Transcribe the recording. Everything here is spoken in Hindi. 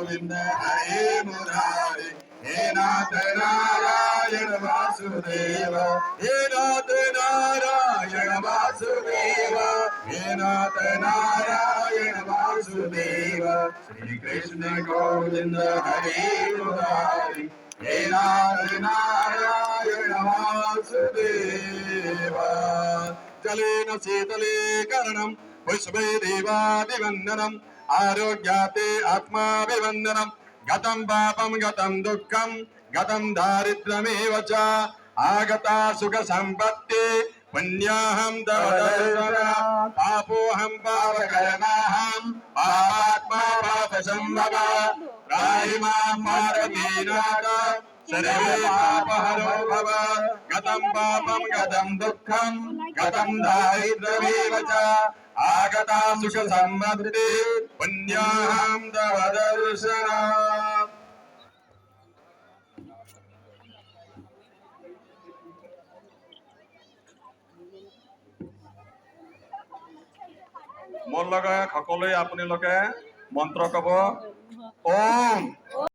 गोविंद हरे मुरारे हे नाथ नारायण वासुदेव हे नाथ नारायण वासुदेव हे नाथ नारायण वासुदेव श्री कृष्ण गोविंद हरे मुरारे हे नाथ नारायण वासुदेव जलेन शीतले कर्णं पुष्पे देवादिवन्दनम् आरोग्याते आत्माभिवन्दनम् गतं पापं गतं दुःखं गतं दारिद्र्यमेव च आगता सुखसम्पत्ति पुण्याहं तव दर्शनात् पापोऽहं पापकर्माहं पापात्मा पापसम्भवा त्राहि मां पार्वतीनाथ सर्वे पापहरो भव गतं पापं गतं दुःखं गतं दारिद्र्यमेव च आगता सुखसम्पत्ति पुण्याहं तव दर्शनात् মোৰ লগে সকলোৱে আপোনালোকে মন্ত্ৰ ক'ব ওম